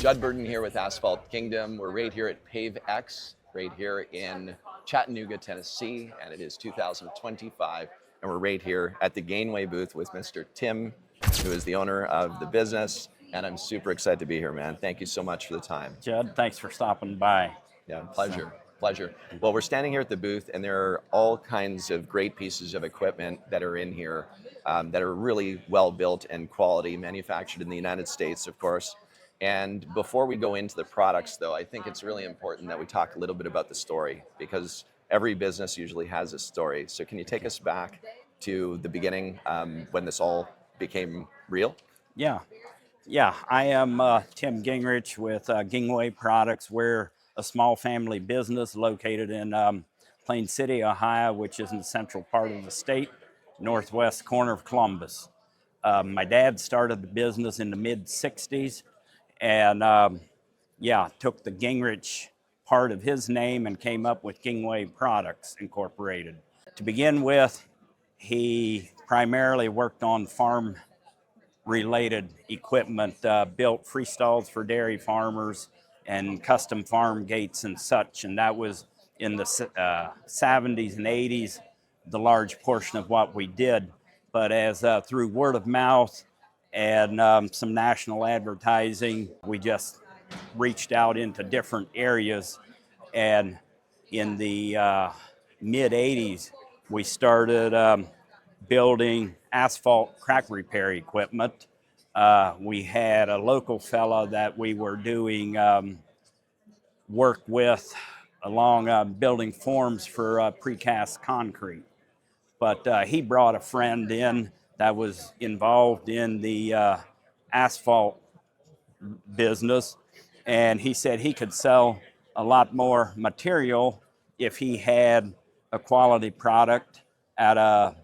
Judd Burdon here with Asphalt Kingdom. We're right here at Pave X, right here in Chattanooga, Tennessee, and it is 2025. And we're right here at the Gingway booth with Mr. Tim, who is the owner of the business. And I'm super excited to be here, man. Thank you so much for the time. Judd, thanks for stopping by. Yeah, pleasure. Pleasure. Well, we're standing here at the booth, and there are all kinds of great pieces of equipment that are in here that are really well built and quality, manufactured in the United States, of course. And before we go into the products, though, I think it's really important that we talk a little bit about the story, because every business usually has a story. So can you take us back to the beginning when this all became real? Yeah, I am Tim Gingrich with Gingway Products. We're a small family business located in Plain City, Ohio, which is in the central part of the state, northwest corner of Columbus. My dad started the business in the mid-'60s, and took the Gingrich part of his name and came up with Gingway Products Incorporated. To begin with, he primarily worked on farm-related equipment, built freestalls for dairy farmers and custom farm gates and such, and that was in the 70s and 80s, the large portion of what we did. But as through word of mouth and some national advertising, we just reached out into different areas. And in the mid-'80s, we started building asphalt crack repair equipment. We had a local fella that we were doing work with along building forms for precast concrete. But he brought a friend in that was involved in the asphalt business, and he said he could sell a lot more material if he had a quality product at a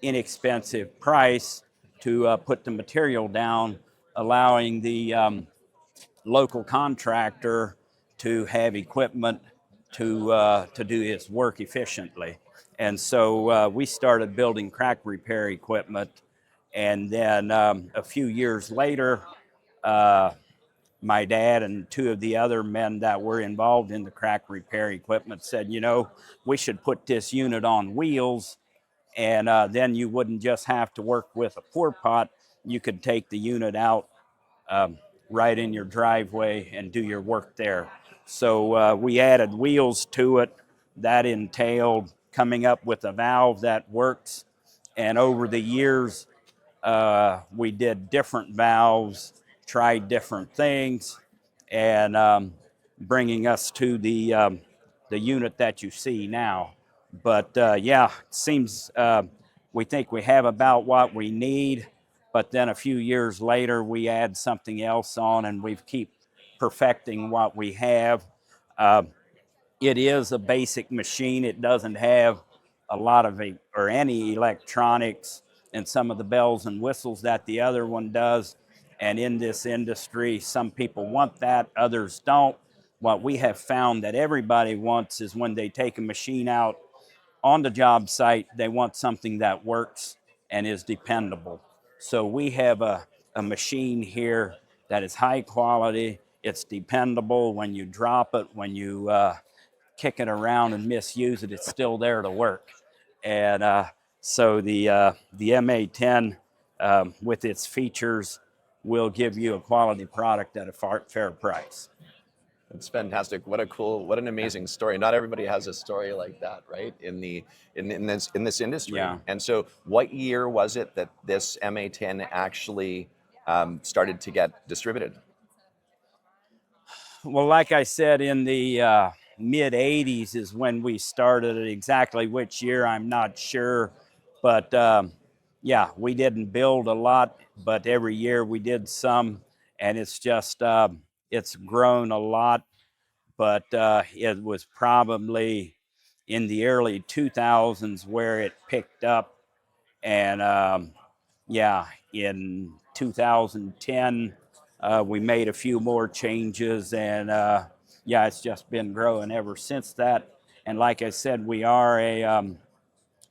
inexpensive price to put the material down, allowing the local contractor to have equipment to do his work efficiently. And so we started building crack repair equipment, and then a few years later, my dad and two of the other men that were involved in the crack repair equipment said, you know, we should put this unit on wheels, and then you wouldn't just have to work with a pour pot. You could take the unit out right in your driveway and do your work there. So we added wheels to it. That entailed coming up with a valve that works. And over the years, we did different valves, tried different things, and bringing us to the unit that you see now. But it seems we think we have about what we need, but then a few years later we add something else on, and we keep perfecting what we have. It is a basic machine. It doesn't have a lot of any electronics and some of the bells and whistles that the other one does. And in this industry, some people want that, others don't. What we have found that everybody wants is when they take a machine out on the job site, they want something that works and is dependable. So we have a machine here that is high quality. It's dependable. When you drop it, when you kick it around and misuse it, it's still there to work. And so the MA10 with its features will give you a quality product at a fair price. It's fantastic. What an amazing story. Not everybody has a story like that, right? In this industry. Yeah. And so, what year was it that this MA10 actually started to get distributed? Well, like I said, in the mid-'80s is when we started it. Exactly which year, I'm not sure. But we didn't build a lot, but every year we did some, and it's just it's grown a lot. But it was probably in the early 2000s where it picked up, and in 2010 we made a few more changes, and it's just been growing ever since that. And like I said, we are a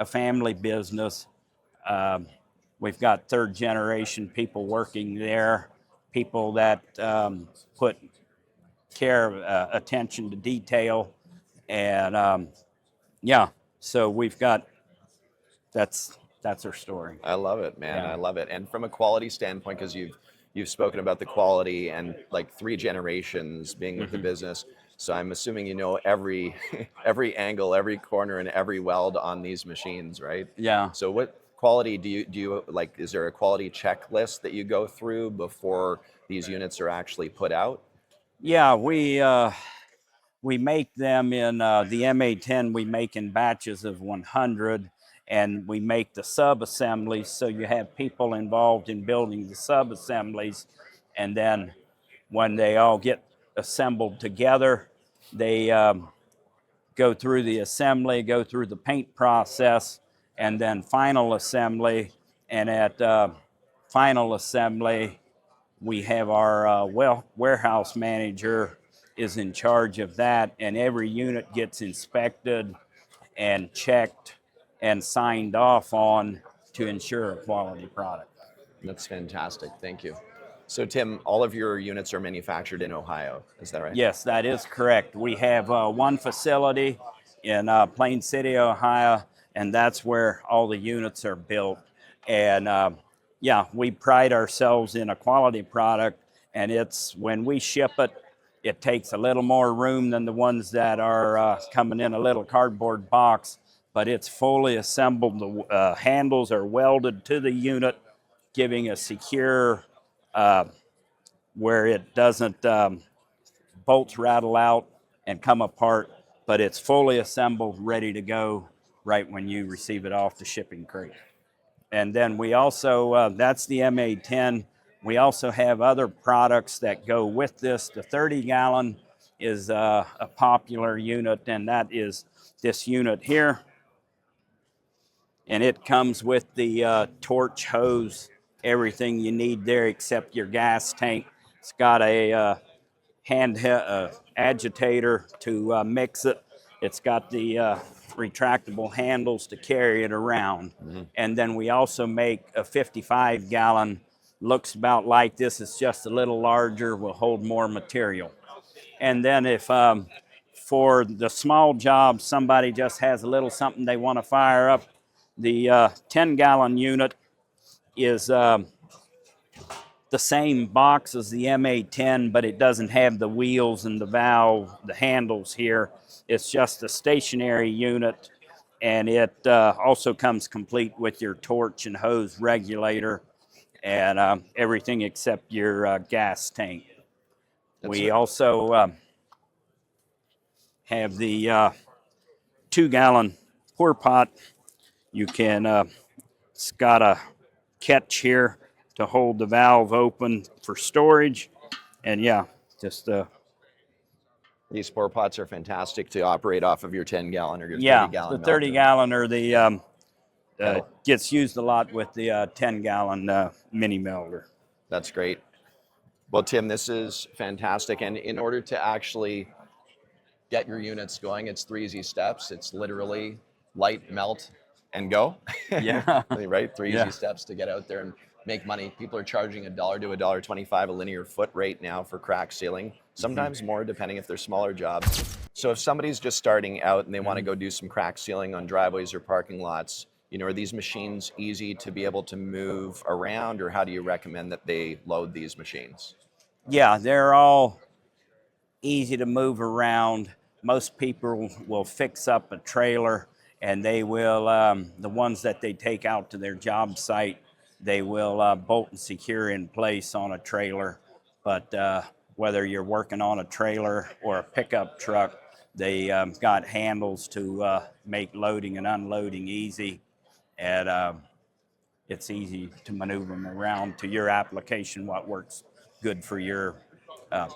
family business. We've got third generation people working there, people that put attention to detail, and yeah, so we've got that's our story. I love it, man. Yeah. I love it. And from a quality standpoint, because you've spoken about the quality and like 3 generations being with the business, so I'm assuming you know every every angle, every corner, and every weld on these machines, right? Yeah. So what quality do you like? Is there a quality checklist that you go through before these units are actually put out? Yeah, we make them in the MA10. We make in batches of 100, and we make the sub assemblies. So you have people involved in building the sub assemblies, and then when they all get assembled together, they go through the assembly, go through the paint process, and then final assembly. And at final assembly, we have our warehouse manager is in charge of that, and every unit gets inspected and checked and signed off on to ensure a quality product. That's fantastic. Thank you. So Tim, all of your units are manufactured in Ohio. Is that right? Yes, that is correct. We have one facility in Plain City, Ohio, and that's where all the units are built. And yeah, we pride ourselves in a quality product, and it's when we ship it, it takes a little more room than the ones that are coming in a little cardboard box, but it's fully assembled. The handles are welded to the unit, giving a secure where it doesn't bolts rattle out and come apart, but it's fully assembled, ready to go right when you receive it off the shipping crate. And then we also, that's the MA10. We also have other products that go with this. The 30-gallon is a popular unit, and that is this unit here. And it comes with the torch hose, everything you need there except your gas tank. It's got a hand agitator to mix it. It's got the retractable handles to carry it around. And then we also make a 55-gallon, looks about like this. It's just a little larger, will hold more material. And then if for the small job, somebody just has a little something they want to fire up, the 10-gallon unit is the same box as the MA10, but it doesn't have the wheels and the valve, the handles here. It's just a stationary unit, and it also comes complete with your torch and hose regulator and everything except your gas tank. We also have the 2-gallon pour pot. You can, it's got a catch here to hold the valve open for storage. And yeah, just These pour pots are fantastic to operate off of your 10-gallon or your 30-gallon. The 30-gallon or the gets used a lot with the 10-gallon mini melter. That's great. Well, Tim, this is fantastic. And in order to actually get your units going, it's 3 easy steps. It's literally light, melt, and go. Yeah. Right? 3 easy steps to get out there and make money. People are charging $1 to $1.25 a linear foot rate now for crack sealing, sometimes more depending if they're smaller jobs. So if somebody's just starting out and they want to go do some crack sealing on driveways or parking lots, you know, are these machines easy to be able to move around, or how do you recommend that they load these machines? Yeah, they're all easy to move around. Most people will fix up a trailer, and they will, the ones that they take out to their job site, they will bolt and secure in place on a trailer. But whether you're working on a trailer or a pickup truck, they got handles to make loading and unloading easy. And it's easy to maneuver them around to your application, what works good for your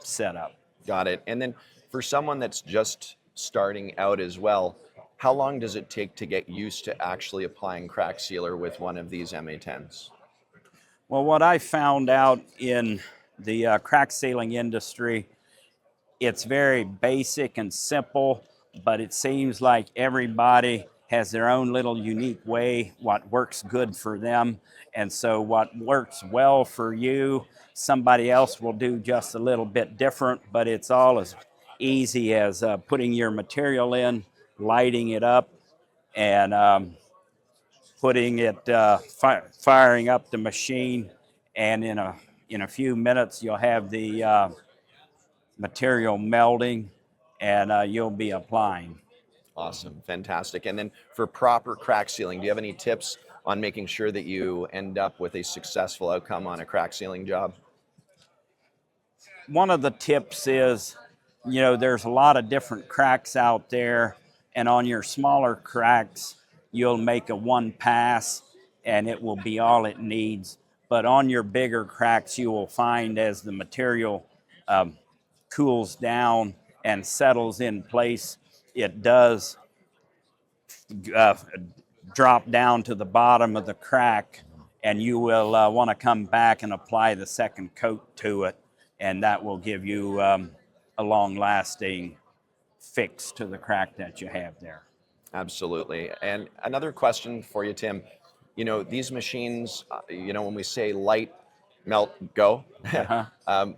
setup. Got it. And then for someone that's just starting out as well, how long does it take to get used to actually applying crack sealer with one of these MA10s? Well, what I found out in the crack sealing industry, it's very basic and simple, but it seems like everybody has their own little unique way, what works good for them. And so what works well for you, somebody else will do just a little bit different, but it's all as easy as putting your material in, lighting it up, and putting it, firing up the machine, and in a few minutes you'll have the material melting, and you'll be applying. Awesome, fantastic. And then for proper crack sealing, do you have any tips on making sure that you end up with a successful outcome on a crack sealing job? One of the tips is, there's a lot of different cracks out there, and on your smaller cracks, you'll make a one pass and it will be all it needs. But on your bigger cracks, you will find as the material cools down and settles in place, it does drop down to the bottom of the crack, and you will want to come back and apply the second coat to it, and that will give you a long-lasting fix to the crack that you have there. Absolutely. And another question for you, Tim. These machines, when we say light, melt, go,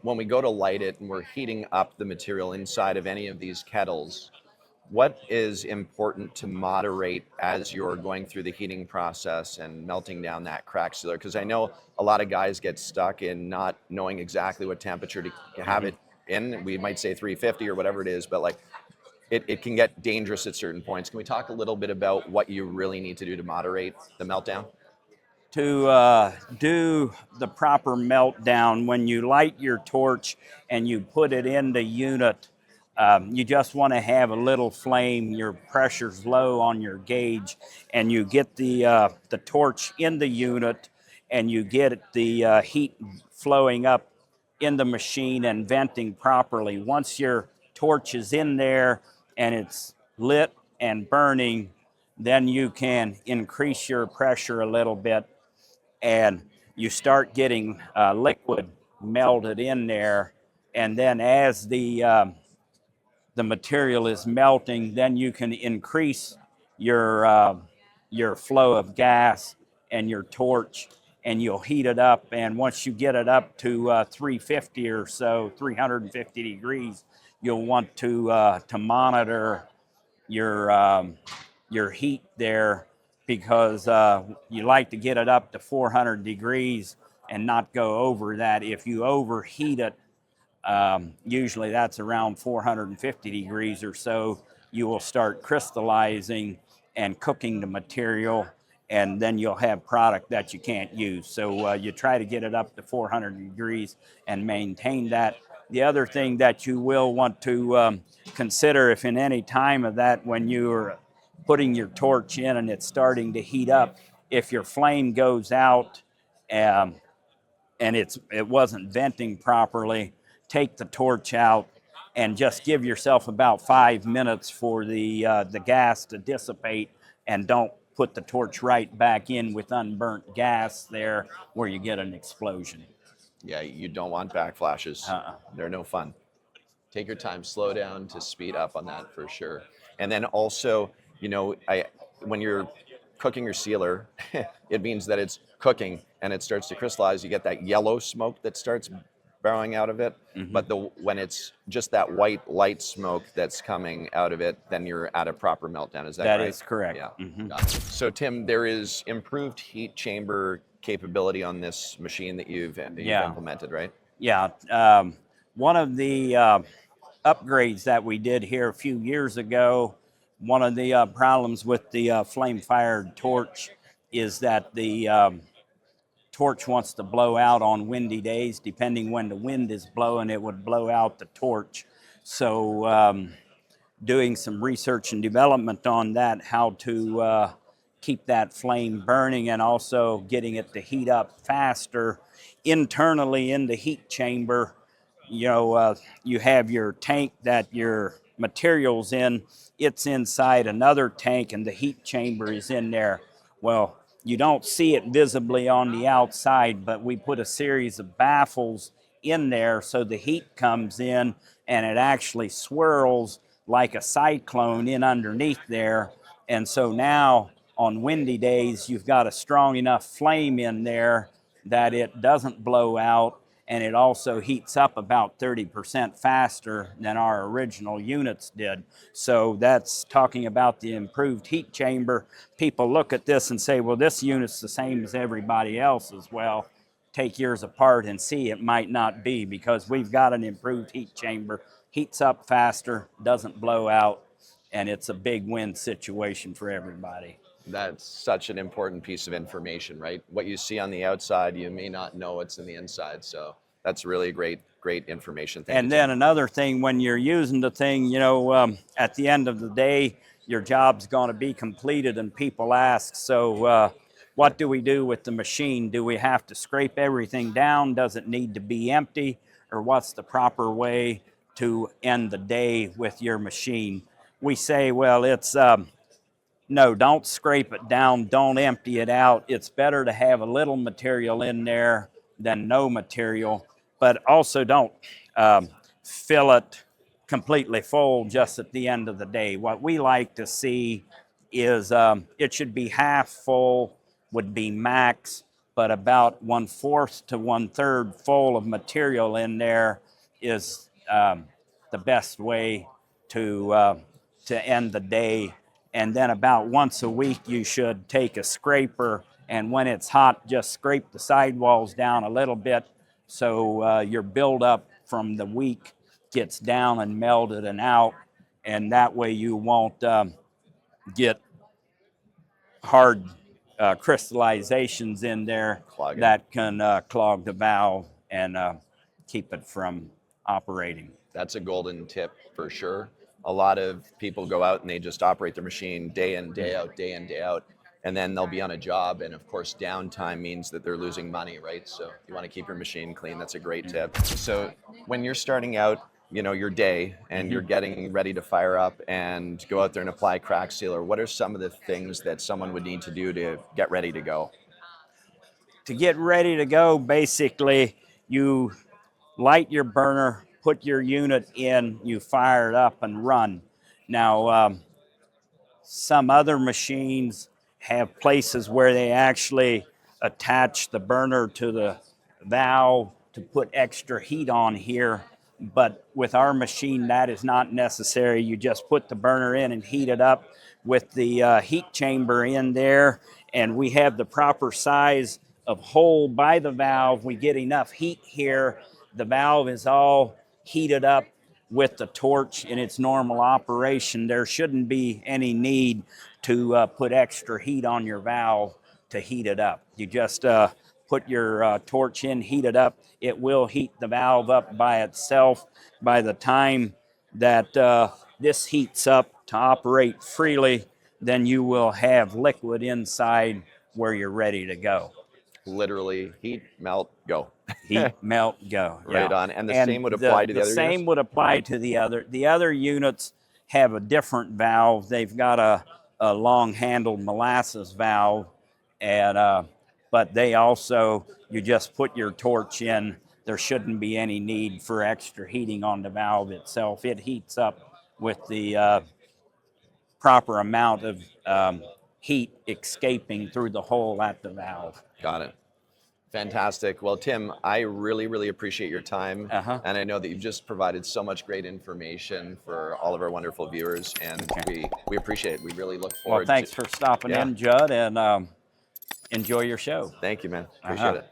when we go to light it and we're heating up the material inside of any of these kettles, what is important to moderate as you're going through the heating process and melting down that crack sealer? Because I know a lot of guys get stuck in not knowing exactly what temperature to have it in. We might say 350 or whatever it is, but like it can get dangerous at certain points. Can we talk a little bit about what you really need to do to moderate the meltdown? To do the proper meltdown, when you light your torch and you put it in the unit, you just want to have a little flame. Your pressure's low on your gauge, and you get the torch in the unit, and you get the heat flowing up in the machine and venting properly. Once your torch is in there and it's lit and burning, then you can increase your pressure a little bit, and you start getting liquid melted in there. And then as the material is melting, then you can increase your flow of gas and your torch, and you'll heat it up. And once you get it up to 350 or so, 350 degrees, you'll want to monitor your heat there, because you like to get it up to 400 degrees and not go over that. If you overheat it, usually that's around 450 degrees or so, you will start crystallizing and cooking the material, and then you'll have product that you can't use. So you try to get it up to 400 degrees and maintain that. The other thing that you will want to consider, if in any time of that, when you're putting your torch in and it's starting to heat up, if your flame goes out and it wasn't venting properly, take the torch out and just give yourself about 5 minutes for the gas to dissipate, and don't put the torch right back in with unburnt gas there where you get an explosion. Yeah, you don't want backflashes. They're no fun. Take your time, slow down to speed up on that for sure. And then also, when you're cooking your sealer, it means that it's cooking and it starts to crystallize. You get that yellow smoke that starts billowing out of it. Mm-hmm. But when it's just that white light smoke that's coming out of it, then you're at a proper meltdown. Is that right? That is correct. Yeah. Mm-hmm. Gotcha. So Tim, there is improved heat chamber capability on this machine that you've implemented, right? Yeah. One of the upgrades that we did here a few years ago, one of the problems with the flame-fired torch is that the torch wants to blow out on windy days. Depending when the wind is blowing, it would blow out the torch. So doing some research and development on that, how to keep that flame burning, and also getting it to heat up faster. Internally in the heat chamber, you have your tank that your material's in. It's inside another tank, and the heat chamber is in there. Well, you don't see it visibly on the outside, but we put a series of baffles in there so the heat comes in and it actually swirls like a cyclone in underneath there, And so now on windy days, you've got a strong enough flame in there that it doesn't blow out, and it also heats up about 30% faster than our original units did. So that's talking about the improved heat chamber. People look at this and say, well, this unit's the same as everybody else's. Well, take yours apart and see it might not be, because we've got an improved heat chamber, heats up faster, doesn't blow out, and it's a big win situation for everybody. That's such an important piece of information, right? What you see on the outside, you may not know what's in the inside. So that's really great information. Thank you, And then Tim. another thing, when you're using the thing, you know, at the end of the day, your job's going to be completed, and people ask, so what do we do with the machine? Do we have to scrape everything down? Does it need to be empty? Or what's the proper way to end the day with your machine? We say, well, it's no, don't scrape it down, don't empty it out. It's better to have a little material in there than no material, but also don't fill it completely full just at the end of the day. What we like to see is it should be half full would be max, but about 1/4 to 1/3 full of material in there is the best way to end the day. And then about once a week, you should take a scraper, and when it's hot, just scrape the sidewalls down a little bit, so your buildup from the week gets down and melted and out, and that way you won't get hard crystallizations in there Clogging. that can clog the valve and keep it from operating. That's a golden tip for sure. A lot of people go out and they just operate their machine day in, day out, day in, day out, and then they'll be on a job. And of course, downtime means that they're losing money, right? So you want to keep your machine clean. That's a great tip. So when you're starting out, you know, your day and you're getting ready to fire up and go out there and apply crack sealer, what are some of the things that someone would need to do to get ready to go? To get ready to go, basically, you light your burner, put your unit in, you fire it up and run. Now, some other machines have places where they actually attach the burner to the valve to put extra heat on here, but with our machine that is not necessary. You just put the burner in and heat it up with the heat chamber in there, and we have the proper size of hole by the valve. We get enough heat here. The valve is all heated up with the torch in its normal operation. There shouldn't be any need to put extra heat on your valve to heat it up. You just put your torch in, heat it up. It will heat the valve up by itself. By the time that this heats up to operate freely, then you will have liquid inside where you're ready to go. Literally heat, melt, go. Heat, melt, go. Right yeah. on. And the same would apply to the other The same units? would apply to the other. The other units have a different valve. They've got a long-handled molasses valve, and but they also, you just put your torch in. There shouldn't be any need for extra heating on the valve itself. It heats up with the proper amount of heat escaping through the hole at the valve. Got it. Fantastic. Well, Tim, I really, really appreciate your time. And I know that you've just provided so much great information for all of our wonderful viewers, and we appreciate it. We really look forward Well, thanks for stopping in, Judd, and enjoy your show. Thank you, man. Appreciate it.